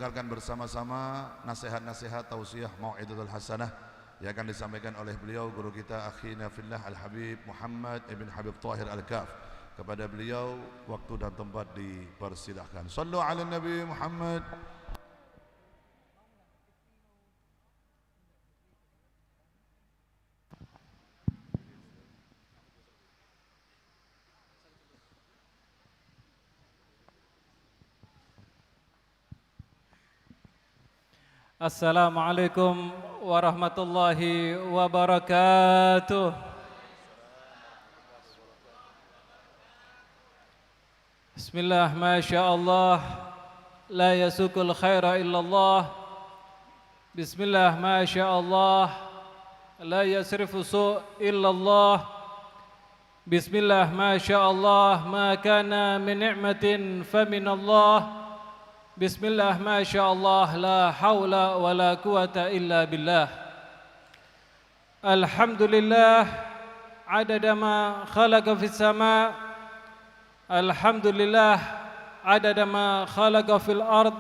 mendengarkan bersama-sama nasihat-nasihat tausiah mau'izatul hasanah yang akan disampaikan oleh beliau guru kita akhina fillah Al-Habib Muhammad ibn Habib Tahir Al-Kaf. Kepada beliau waktu dan tempat dipersilahkan. Sallu ala Nabi Muhammad. Assalamualaikum warahmatullahi wabarakatuh. Bismillah, masya Allah, la yasukul khaira illallah. Bismillah, masya Allah, la yasrifu su' illallah. Bismillah, masya Allah, ma kana min ni'matin faminallah. Bismillah, masya Allah, la hawla wa la quwata illa billah. Alhamdulillah, adada ma khalaqa fis sama. Alhamdulillah, adada ma khalaqa fil ard.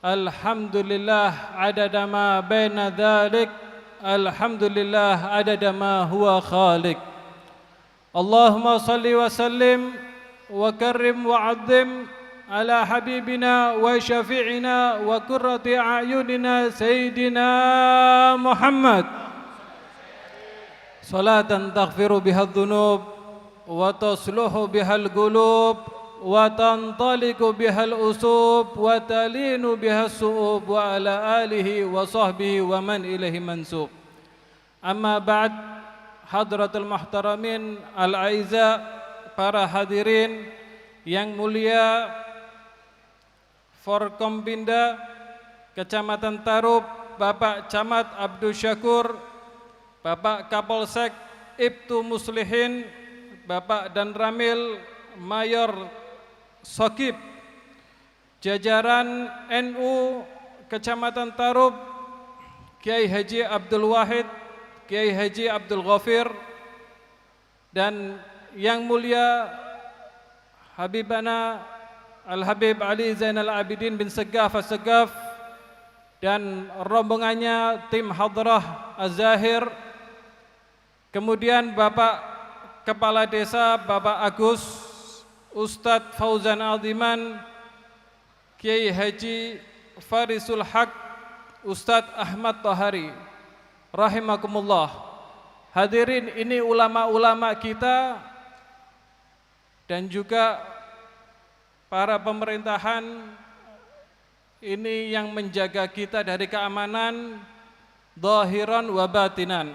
Alhamdulillah, adada ma baina dhalik. Alhamdulillah, adada ma huwa khaliq. Allahumma salli wa sallim wa karrim wa azim على حبيبنا وشفيعنا وقرة أعيننا سيدنا محمد صلاة تغفر بها الذنوب وتصلح بها القلوب وتنطلق بها الأسوب وتلين بها الصؤوب وعلى آله وصحبه ومن إليه منسوب. أما بعد, hadratul muhtaramin al-aiza, para hadirin yang mulia, Forkompinda Kecamatan Tarub, Bapak Camat Abdul Syakur, Bapak Kapolsek Ibtu Muslihin, Bapak Dan Ramil Mayor Sokib, jajaran NU Kecamatan Tarub, Kiai Haji Abdul Wahid, Kiai Haji Abdul Ghafir, dan yang mulia Habibana Al-Habib Ali Zainal Abidin bin Segaf As-Segaf dan rombongannya, tim Hadrah Az-Zahir. Kemudian Bapak Kepala Desa Bapak Agus Ustadz Fauzan Aldiman, Kiai Haji Farisul Haq Ustadz Ahmad Tahari, rahimakumullah. Hadirin, ini ulama-ulama kita dan juga para pemerintahan ini yang menjaga kita dari keamanan zahiran wa batinan.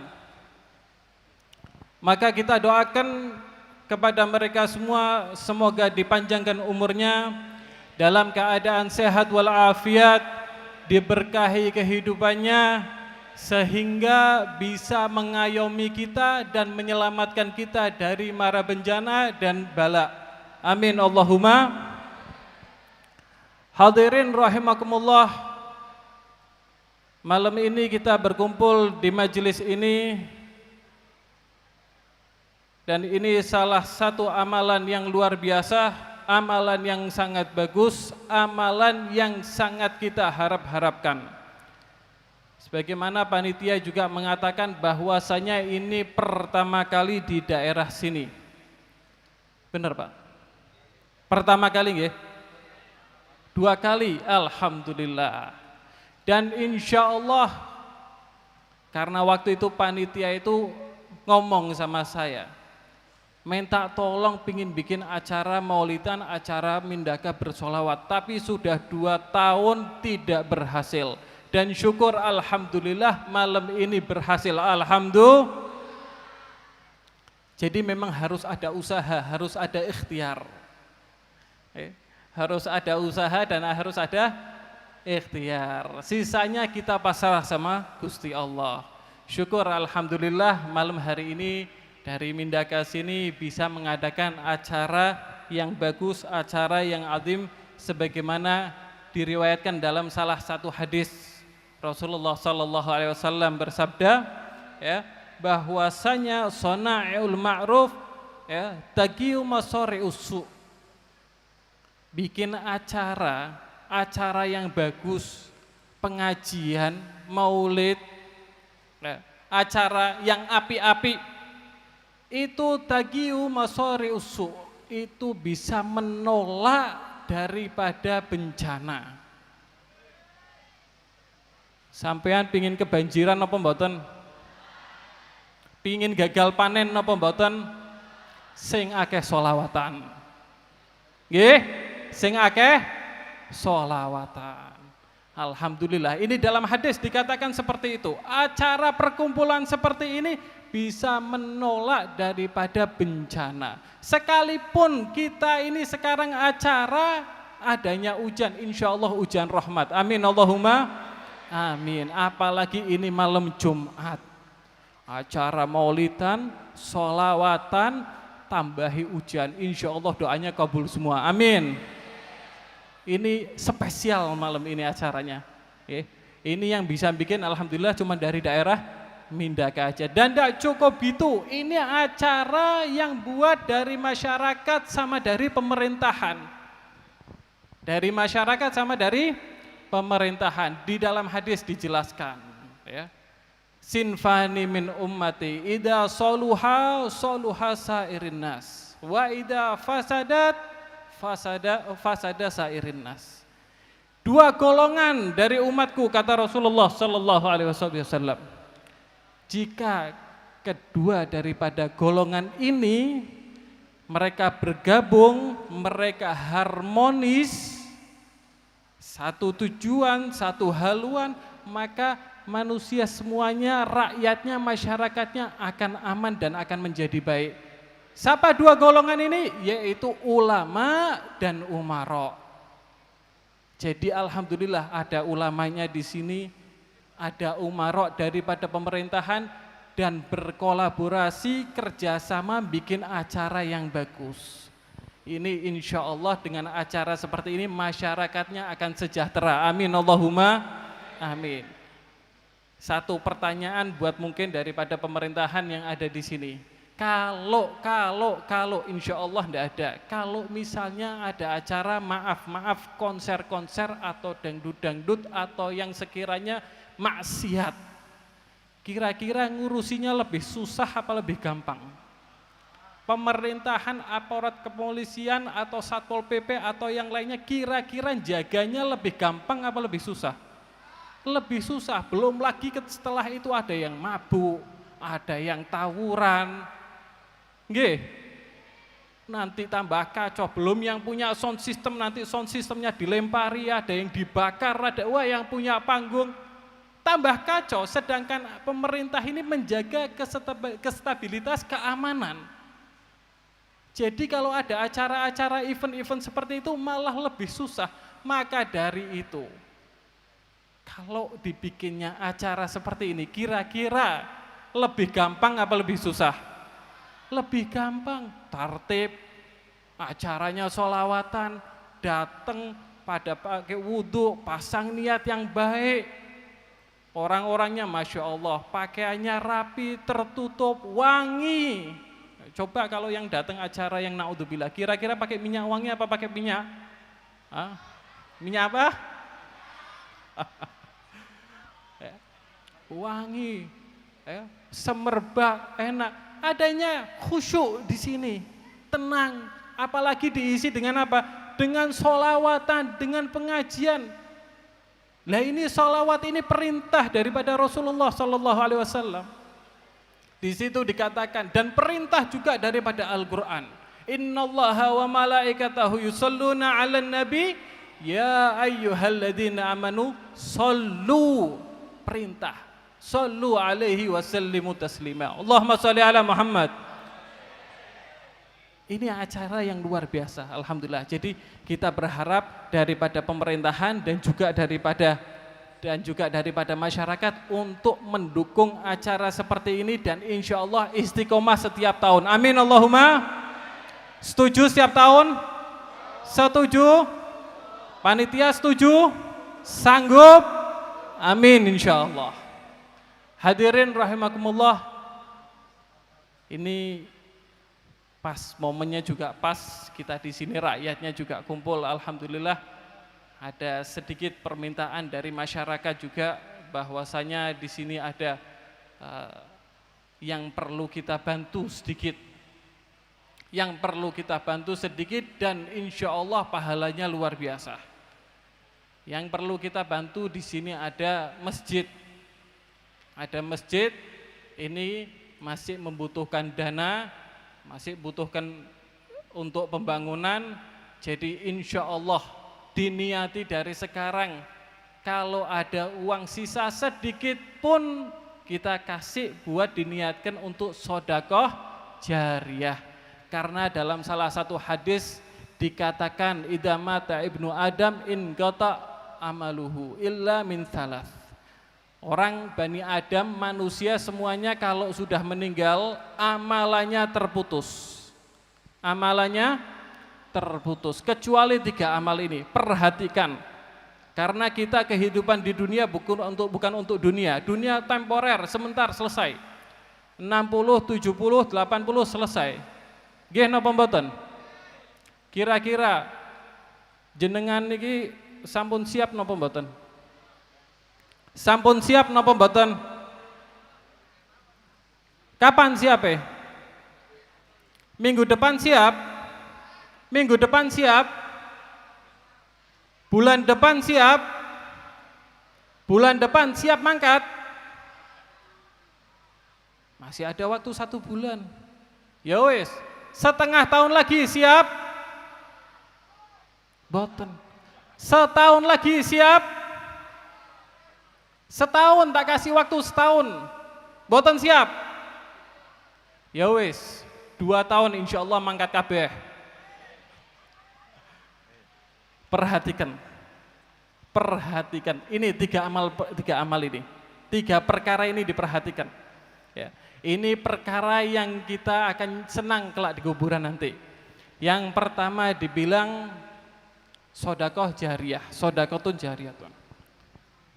Maka kita doakan kepada mereka semua, semoga dipanjangkan umurnya dalam keadaan sehat walafiat, diberkahi kehidupannya sehingga bisa mengayomi kita dan menyelamatkan kita dari mara bencana dan bala. Amin Allahumma. Hadirin rahimakumullah, malam ini kita berkumpul di majelis ini, dan ini salah satu amalan yang luar biasa, amalan yang sangat bagus, amalan yang sangat kita harap-harapkan. Sebagaimana panitia juga mengatakan bahwasanya ini pertama kali di daerah sini. Benar Pak? Pertama kali ya? 2 kali, alhamdulillah. Dan insya Allah, karena waktu itu panitia itu ngomong sama saya, minta tolong pingin bikin acara maulidan, acara Mindaka bersolawat, tapi sudah 2 tahun tidak berhasil. Dan syukur alhamdulillah malam ini berhasil, alhamdulillah. Jadi memang harus ada usaha, harus ada ikhtiar. Harus ada usaha dan harus ada ikhtiar. Sisanya kita pasrah sama Gusti Allah. Syukur alhamdulillah malam hari ini dari Mindaka sini bisa mengadakan acara yang bagus, acara yang azim, sebagaimana diriwayatkan dalam salah satu hadis Rasulullah sallallahu alaihi wasallam bersabda, ya, bahwasanya sona'ul ma'ruf, ya, taqiyu masari'us su'. Bikin acara acara yang bagus, pengajian, maulid, acara yang api-api, itu tagiu masori usu, itu bisa menolak daripada bencana. Sampean pingin kebanjiran apa mboten? Pingin gagal panen apa mboten? Sing akeh sholawatan. Nggih, sing akeh sholawatan. Alhamdulillah, ini dalam hadis dikatakan seperti itu. Acara perkumpulan seperti ini bisa menolak daripada bencana. Sekalipun kita ini sekarang acara adanya hujan, insya Allah hujan rahmat. Amin Allahumma amin. Apalagi ini malam Jumat, acara maulidan, sholawatan, tambahi hujan, insya Allah doanya kabul semua. Amin. Ini spesial malam ini acaranya. Ini yang bisa bikin alhamdulillah cuma dari daerah Mindaka aja. Dan tidak cukup itu, ini acara yang buat dari masyarakat sama dari pemerintahan. Dari masyarakat sama dari pemerintahan. Di dalam hadis dijelaskan, ya. Sinfani min ummati idza soluha soluha sairin nas wa idza fasadat fasada sairin nas. Dua golongan dari umatku, kata Rasulullah sallallahu alaihi wasallam. Jika kedua daripada golongan ini mereka bergabung, mereka harmonis, satu tujuan, satu haluan, maka manusia semuanya, rakyatnya, masyarakatnya akan aman dan akan menjadi baik. Siapa dua golongan ini? Yaitu ulama dan umara. Jadi alhamdulillah ada ulamanya di sini, ada umara daripada pemerintahan, dan berkolaborasi kerjasama bikin acara yang bagus. Ini insya Allah dengan acara seperti ini masyarakatnya akan sejahtera. Amin Allahumma amin. Satu pertanyaan buat mungkin daripada pemerintahan yang ada di sini. Kalau insya Allah tidak ada. Kalau misalnya ada acara maaf konser-konser atau dangdut-dangdut atau yang sekiranya maksiat, kira-kira ngurusinya lebih susah apa lebih gampang? Pemerintahan, aparat kepolisian atau Satpol PP atau yang lainnya kira-kira jaganya lebih gampang apa lebih susah? Lebih susah. Belum lagi setelah itu ada yang mabuk, ada yang tawuran. Nggih. Nanti tambah kacau, belum yang punya sound system nanti sound systemnya dilempari, ada yang dibakar, ada yang punya panggung. Tambah kacau, sedangkan pemerintah ini menjaga kestabilitas keamanan. Jadi kalau ada acara-acara event-event seperti itu malah lebih susah. Maka dari itu, kalau dibikinnya acara seperti ini, kira-kira lebih gampang apa lebih susah? Lebih gampang, tertib, acaranya sholawatan, datang pada pakai wudhu, pasang niat yang baik. Orang-orangnya Masya Allah, pakaiannya rapi, tertutup, wangi. Coba kalau yang datang acara yang naudzubillah, kira-kira pakai minyak wangi apa pakai minyak? Minyak apa? Wangi, semerbak, enak. Adanya khusyuk di sini, tenang. Apalagi diisi dengan apa? Dengan sholawatan, dengan pengajian. Nah ini sholawat ini perintah daripada Rasulullah Sallallahu Alaihi Wasallam. Di situ dikatakan dan perintah juga daripada Al-Quran. Innallaha wa malaikatahu yusalluna 'alan nabi ya ayyuhalladzina amanu sallu. Perintah. Sallu alaihi wasallimu taslima. Allahumma sholli ala Muhammad. Ini acara yang luar biasa, alhamdulillah. Jadi kita berharap daripada pemerintahan dan juga daripada masyarakat untuk mendukung acara seperti ini dan insya Allah istiqomah setiap tahun. Amin Allahumma. Setuju setiap tahun? Setuju? Panitia setuju? Sanggup? Amin insya Allah. Hadirin rahimakumullah, ini pas momennya juga pas, kita di sini rakyatnya juga kumpul, alhamdulillah. ada sedikit permintaan dari masyarakat juga bahwasanya di sini ada yang perlu kita bantu sedikit. Yang perlu kita bantu sedikit dan insya Allah pahalanya luar biasa. Yang perlu kita bantu di sini ada masjid. Ada masjid ini masih membutuhkan dana, masih butuhkan untuk pembangunan. Jadi insya Allah diniati dari sekarang, kalau ada uang sisa sedikit pun kita kasih buat diniatkan untuk sodakoh jariyah. Karena dalam salah satu hadis dikatakan idza mata ibnu Adam in qata amaluhu illa min thalath. Orang Bani Adam, manusia semuanya kalau sudah meninggal amalannya terputus. Amalannya terputus kecuali 3 amal ini. Perhatikan. Karena kita kehidupan di dunia bukan untuk dunia. Dunia temporer, sebentar selesai. 60, 70, 80 selesai. Nggih napa mboten? Kira-kira jenengan niki sampun siap napa mboten? Sampun siap napa mboten? Kapan siap? Minggu depan siap? Minggu depan siap? Bulan depan siap? Bulan depan siap mangkat? Masih ada waktu 1 bulan. Ya wis, setengah tahun lagi siap? Boten. Setahun lagi siap? Setahun tak kasih waktu setahun. Boten siap? Ya wis, 2 tahun insya Allah mangkat kabeh. Perhatikan. Ini 3 amal ini. 3 perkara ini diperhatikan. Ya. Ini perkara yang kita akan senang kelak di kuburan nanti. Yang pertama dibilang sodakoh jariyah, sodakotun jariyatun.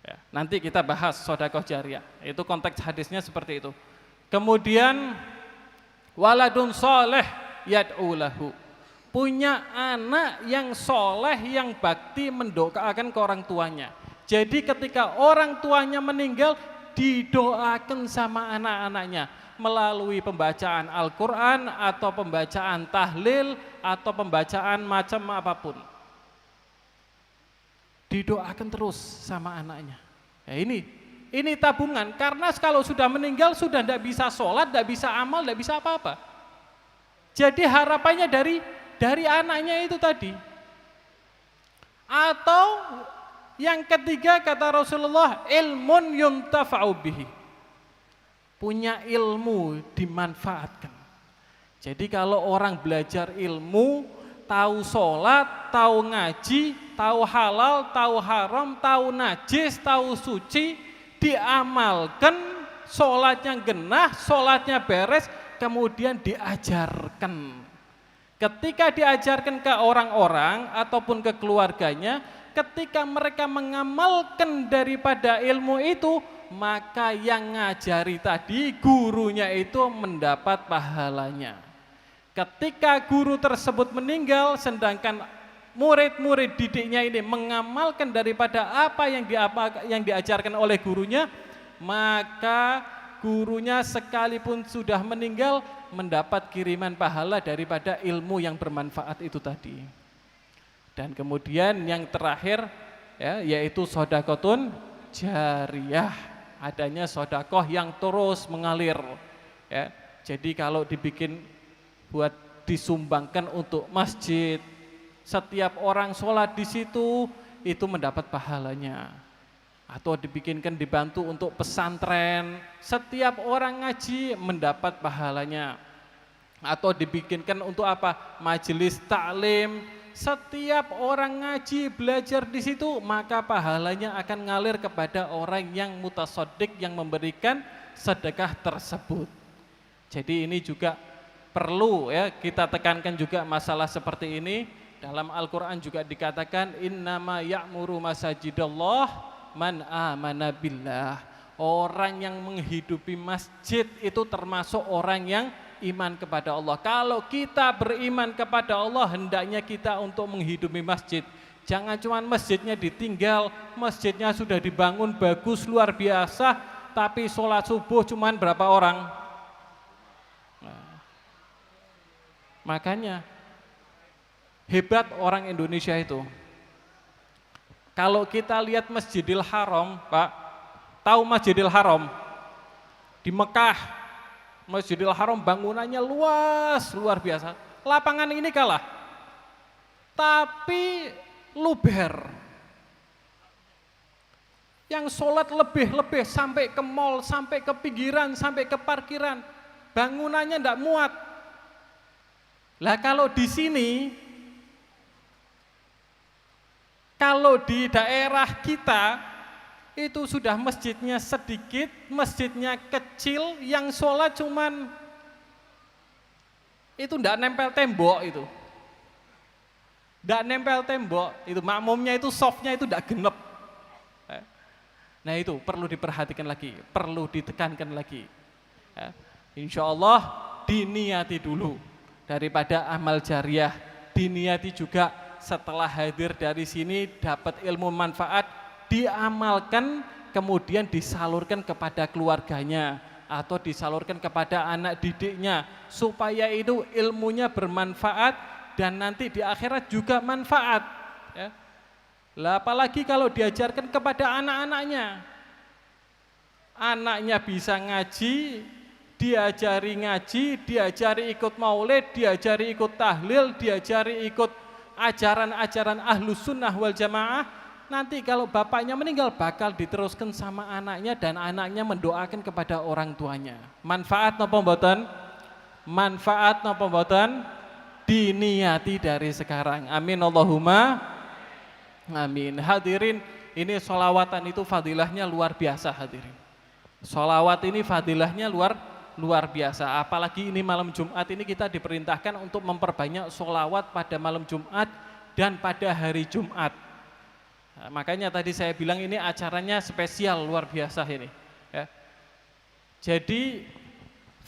Ya, nanti kita bahas sodakoh jariyah. Itu konteks hadisnya seperti itu. Kemudian waladun soleh yad'u lahu. Punya anak yang soleh, yang bakti mendoakan ke orang tuanya. Jadi ketika orang tuanya meninggal, didoakan sama anak-anaknya melalui pembacaan Al-Quran atau pembacaan tahlil atau pembacaan macam apapun. Didoakan terus sama anaknya. Ya ini tabungan, karena kalau sudah meninggal sudah tidak bisa sholat, tidak bisa amal, tidak bisa apa-apa. Jadi harapannya dari anaknya itu tadi. Atau yang ketiga kata Rasulullah, ilmun yuntafa'u bihi. Punya ilmu dimanfaatkan. Jadi kalau orang belajar ilmu, tahu sholat, tahu ngaji, tahu halal, tahu haram, tahu najis, tahu suci, diamalkan, sholatnya genah, sholatnya beres, kemudian diajarkan. Ketika diajarkan ke orang-orang ataupun ke keluarganya, ketika mereka mengamalkan daripada ilmu itu, maka yang ngajari tadi gurunya itu mendapat pahalanya. Ketika guru tersebut meninggal, sedangkan murid-murid didiknya ini mengamalkan daripada apa yang diajarkan oleh gurunya, maka gurunya sekalipun sudah meninggal mendapat kiriman pahala daripada ilmu yang bermanfaat itu tadi. Dan kemudian yang terakhir ya, yaitu sodakotun jariyah. Adanya sodakoh yang terus mengalir ya. Jadi kalau dibikin buat disumbangkan untuk masjid, setiap orang sholat di situ itu mendapat pahalanya. Atau dibikinkan dibantu untuk pesantren, setiap orang ngaji mendapat pahalanya. Atau dibikinkan untuk apa? Majelis taklim, setiap orang ngaji belajar di situ, maka pahalanya akan ngalir kepada orang yang mutasaddiq, yang memberikan sedekah tersebut. Jadi ini juga perlu ya kita tekankan juga masalah seperti ini. Dalam Al-Quran juga dikatakan innama ya'muru masajidallah man amana billah. Orang yang menghidupi masjid itu termasuk orang yang iman kepada Allah. Kalau kita beriman kepada Allah, hendaknya kita untuk menghidupi masjid. Jangan cuma masjidnya ditinggal, masjidnya sudah dibangun bagus luar biasa, tapi sholat subuh cuma berapa orang? Nah, makanya hebat orang Indonesia itu. Kalau kita lihat Masjidil Haram, Pak, tahu Masjidil Haram? Di Mekah, Masjidil Haram bangunannya luas, luar biasa. Lapangan ini kalah, tapi luber. Yang sholat lebih-lebih sampai ke mall, sampai ke pinggiran, sampai ke parkiran. Bangunannya tidak muat. Lah kalau di sini, kalau di daerah kita, itu sudah masjidnya sedikit, masjidnya kecil, yang sholat cuman, itu tidak nempel tembok itu. Tidak nempel tembok, itu makmumnya itu softnya itu tidak genep. Nah itu perlu diperhatikan lagi, perlu ditekankan lagi. Insya Allah diniati dulu daripada amal jariah, diniati juga setelah hadir dari sini dapat ilmu manfaat, diamalkan kemudian disalurkan kepada keluarganya atau disalurkan kepada anak didiknya supaya itu ilmunya bermanfaat dan nanti di akhirat juga manfaat. Ya. Lah apalagi kalau diajarkan kepada anak-anaknya, anaknya bisa ngaji, diajari ngaji, diajari ikut maulid, diajari ikut tahlil, diajari ikut ajaran-ajaran ahlus sunnah wal jamaah. Nanti kalau bapaknya meninggal bakal diteruskan sama anaknya dan anaknya mendoakan kepada orang tuanya. Manfaat napa mboten? Manfaat napa mboten? Diniati dari sekarang. Amin Allahumma amin. Hadirin, ini sholawatan itu fadilahnya luar biasa hadirin. Sholawat ini fadilahnya luar biasa. Apalagi ini malam Jumat ini kita diperintahkan untuk memperbanyak sholawat pada malam Jumat dan pada hari Jumat. Nah, makanya tadi saya bilang ini acaranya spesial luar biasa ini. Ya. Jadi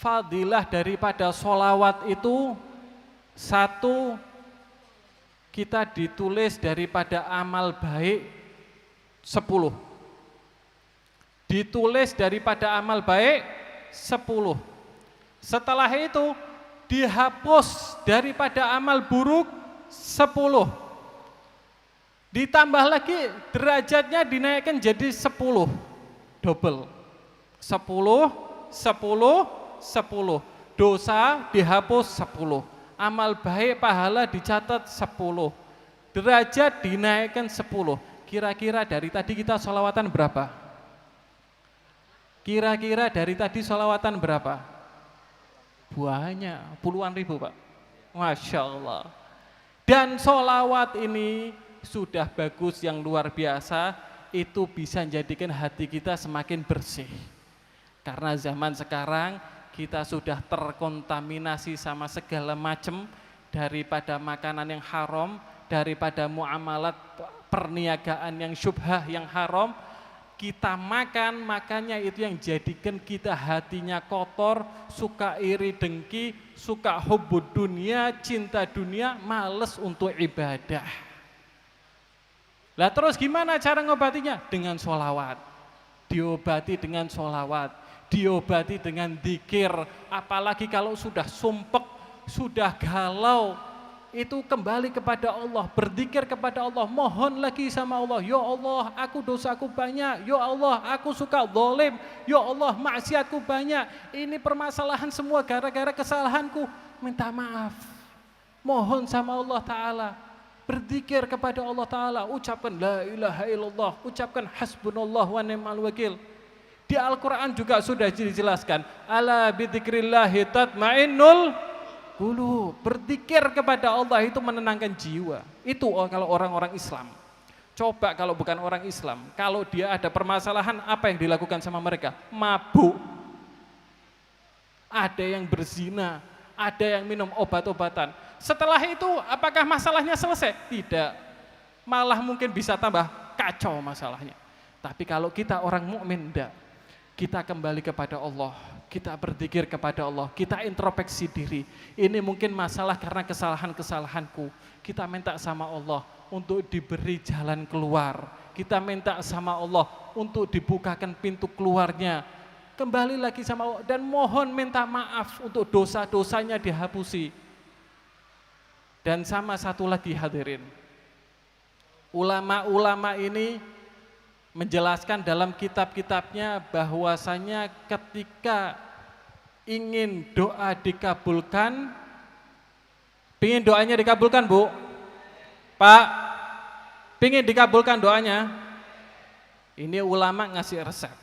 fadilah daripada sholawat itu satu, kita ditulis daripada amal baik 10. Ditulis daripada amal baik 10. Setelah itu dihapus daripada amal buruk 10. Ditambah lagi derajatnya dinaikkan jadi 10. Double. 10, 10, 10. Dosa dihapus 10. Amal baik pahala dicatat 10. Derajat dinaikkan 10. Kira-kira dari tadi kita sholawatan berapa? Kira-kira dari tadi sholawatan berapa? Banyak, puluhan ribu Pak. Masya Allah. Dan sholawat ini sudah bagus yang luar biasa. Itu bisa menjadikan hati kita semakin bersih. Karena zaman sekarang kita sudah terkontaminasi sama segala macam, daripada makanan yang haram, daripada muamalat perniagaan yang syubhah yang haram. Kita makan, makanya itu yang jadikan kita hatinya kotor, suka iri dengki, suka hubbud dunia, cinta dunia, males untuk ibadah. Lah terus gimana cara ngobatinya? Dengan sholawat. Diobati dengan sholawat, diobati dengan dzikir. Apalagi kalau sudah sumpek, sudah galau, itu kembali kepada Allah, berzikir kepada Allah, mohon lagi sama Allah. Ya Allah, aku dosaku banyak. Ya Allah, aku suka zalim. Ya Allah, maksiatku banyak. Ini permasalahan semua gara-gara kesalahanku. Minta maaf, mohon sama Allah Ta'ala, berzikir kepada Allah Ta'ala, ucapkan la ilaha illallah, ucapkan hasbunallah wa ni'mal wakil. Di Al-Quran juga sudah dijelaskan, ala bidzikrillahi tatmainnul qulub. Berzikir kepada Allah itu menenangkan jiwa. Itu kalau orang-orang Islam. Coba kalau bukan orang Islam, kalau dia ada permasalahan, apa yang dilakukan sama mereka? Mabuk. Ada yang berzina, ada yang minum obat-obatan. Setelah itu apakah masalahnya selesai? Tidak. Malah mungkin bisa tambah kacau masalahnya. Tapi kalau kita orang mukmin, enggak. Kita kembali kepada Allah, kita berzikir kepada Allah, kita introspeksi diri. Ini mungkin masalah karena kesalahan-kesalahanku. Kita minta sama Allah, untuk diberi jalan keluar. Kita minta sama Allah untuk dibukakan pintu keluarnya. Kembali lagi sama Allah dan mohon minta maaf untuk dosa-dosanya dihapusi. Dan sama satu lagi hadirin, ulama-ulama ini menjelaskan dalam kitab-kitabnya bahwasanya ketika ingin doa dikabulkan, pingin doanya dikabulkan Bu? Pak, pingin dikabulkan doanya? Ini ulama ngasih resep.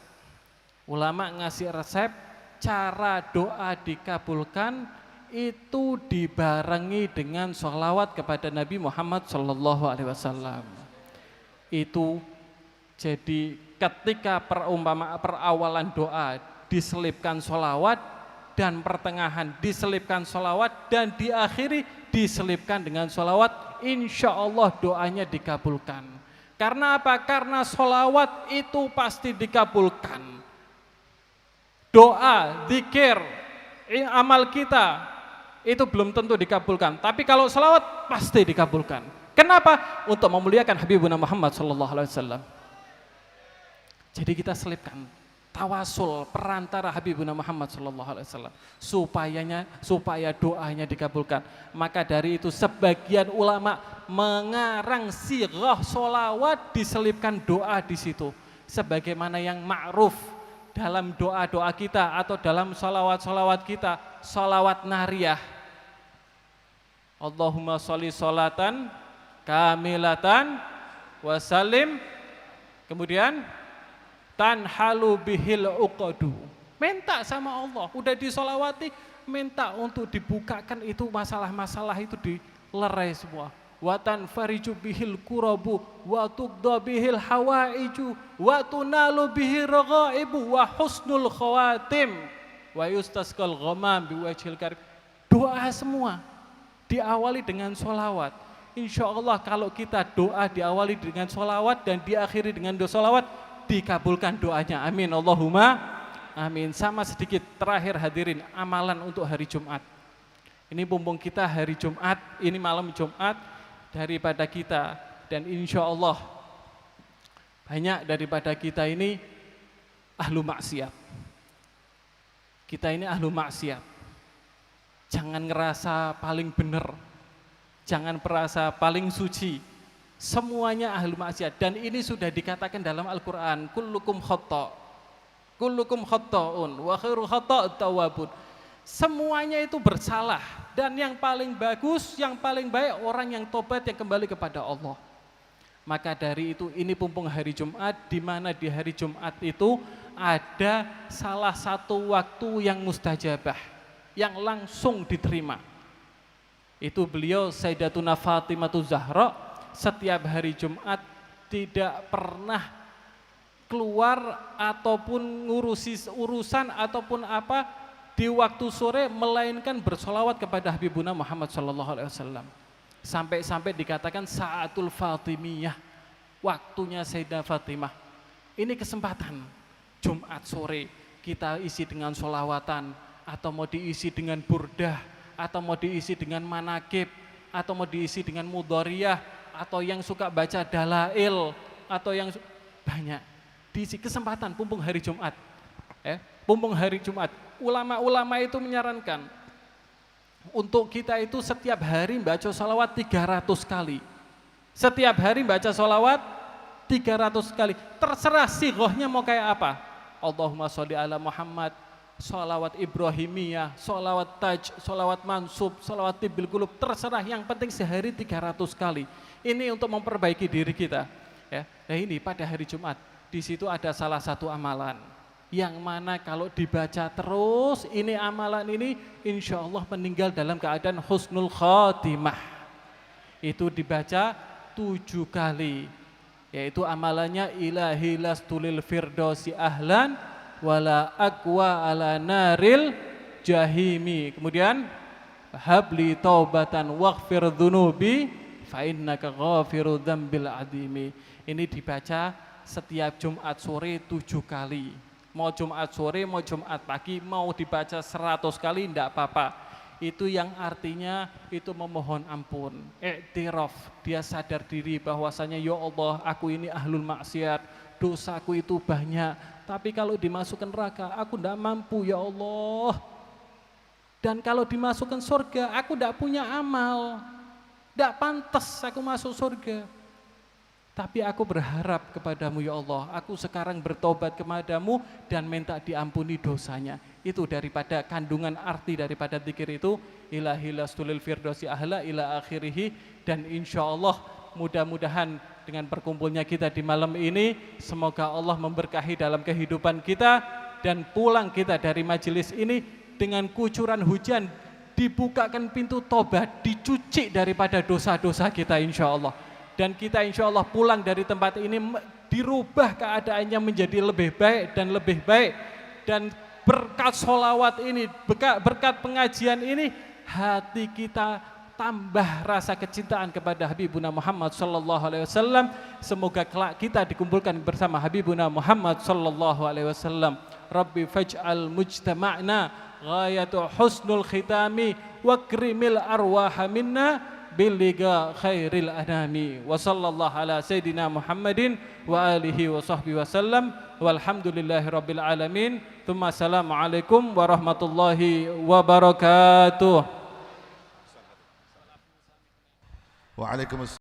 Ulama ngasih resep cara doa dikabulkan itu dibarengi dengan sholawat kepada Nabi Muhammad SAW. Itu jadi ketika perawalan doa diselipkan sholawat dan pertengahan diselipkan sholawat dan diakhiri diselipkan dengan sholawat, insya Allah doanya dikabulkan. Karena apa? Karena sholawat itu pasti dikabulkan. Doa, zikir, amal kita itu belum tentu dikabulkan, tapi kalau sholawat pasti dikabulkan. Kenapa? Untuk memuliakan Habibuna Muhammad SAW. Jadi kita selipkan tawasul perantara Habibuna Muhammad SAW supaya doanya dikabulkan. Maka dari itu sebagian ulama mengarang sirah sholawat diselipkan doa di situ. Sebagaimana yang ma'ruf dalam doa-doa kita atau dalam sholawat-sholawat kita, sholawat nariyah. Allahumma sholli sholatan kamilatan wasalim, kemudian tanhalu bihil uqadu. Minta sama Allah, udah disolawati, minta untuk dibukakan itu masalah-masalah itu dilerai semua. Wa tanfariju bihil kurabu wa tuqda bihil hawaiju wa tunalu bihil raghaibu wa husnul khawatim wa yustasqal ghamam biwajhil karim. Doa semua diawali dengan sholawat. Insya Allah kalau kita doa diawali dengan sholawat dan diakhiri dengan sholawat, dikabulkan doanya. Amin Allahumma amin. Sama sedikit terakhir hadirin, amalan untuk hari Jumat. Ini mumpung kita hari Jumat, ini malam Jumat daripada kita, dan insya Allah banyak daripada kita ini ahlu maksiat. Kita ini ahlu maksiat. Jangan ngerasa paling benar, jangan merasa paling suci. Semuanya ahlu maksiat, dan ini sudah dikatakan dalam Al-Quran, kullukum khata', kullukum khata'un wa khairu khata'ut tawwabun. Semuanya itu bersalah, dan yang paling bagus, yang paling baik orang yang tobat, yang kembali kepada Allah. Maka dari itu ini mumpung hari Jumat, di mana di hari Jumat itu ada salah satu waktu yang mustajabah, yang langsung diterima. Itu beliau Sayyidatuna Fatimah Zahra setiap hari Jumat tidak pernah keluar ataupun ngurusi urusan ataupun apa di waktu sore melainkan bersolawat kepada Habibuna Muhammad SAW. Sampai-sampai dikatakan saatul Fatimiyah, waktunya Sayyidah Fatimah. Ini kesempatan Jumat sore kita isi dengan solawatan, atau mau diisi dengan burdah, atau mau diisi dengan manakib, atau mau diisi dengan mudhariyah, atau yang suka baca dalail, atau yang banyak diisi. Kesempatan mumpung hari Jumat, mumpung hari Jumat. Ulama-ulama itu menyarankan untuk kita itu setiap hari baca sholawat 300 kali. Setiap hari baca sholawat 300 kali. Terserah sighahnya mau kayak apa. Allahumma sholli ala Muhammad, sholawat Ibrahimiyah, sholawat taj, sholawat mansub, sholawat tibil qulub, terserah, yang penting sehari 300 kali. Ini untuk memperbaiki diri kita. Ya. Nah ini pada hari Jumat, di situ ada salah satu amalan yang mana kalau dibaca terus, ini amalan ini insya Allah meninggal dalam keadaan husnul khatimah. Itu dibaca 7 kali, yaitu amalannya ilahi lastulil firdausi ahlan wala aqwa ala naril jahimi. Kemudian habli taubatan waghfir dzunubi fa innaka ghafiru dzambil adimi. Ini dibaca setiap Jumat sore 7 kali. Mau Jumat sore, mau Jumat pagi, mau dibaca 100 kali enggak apa-apa. Itu yang artinya itu memohon ampun. Iktiraf, dia sadar diri bahwasanya ya Allah, aku ini ahlul maksiat, dosaku itu banyak. Tapi kalau dimasukkan neraka, aku tidak mampu ya Allah. Dan kalau dimasukkan surga, aku tidak punya amal. Tidak pantas aku masuk surga. Tapi aku berharap kepadamu ya Allah, aku sekarang bertobat kepadamu dan minta diampuni dosanya. Itu daripada kandungan arti daripada zikir itu, ilahi lastulil firdausi ahla ila akhirihi. Dan insya Allah mudah-mudahan dengan berkumpulnya kita di malam ini, semoga Allah memberkahi dalam kehidupan kita, dan pulang kita dari majelis ini dengan kucuran hujan, dibukakan pintu tobat, dicuci daripada dosa-dosa kita insya Allah. Dan kita insya Allah pulang dari tempat ini dirubah keadaannya menjadi lebih baik dan lebih baik. Dan berkat sholawat ini, berkat pengajian ini, hati kita tambah rasa kecintaan kepada Habibuna Muhammad sallallahu alaihi wasallam. Semoga kelak kita dikumpulkan bersama Habibuna Muhammad sallallahu alaihi wasallam. Rabbi faj'al mujtama'na ghayatu husnul khitami wa krimil arwaha minna biliga khairil anami wa sallallahu ala sayyidina Muhammadin wa alihi wa sahbihi wasallam walhamdulillahi rabbil alamin. Tsumma assalamualaikum warahmatullahi wabarakatuh. Waalaikumsalam.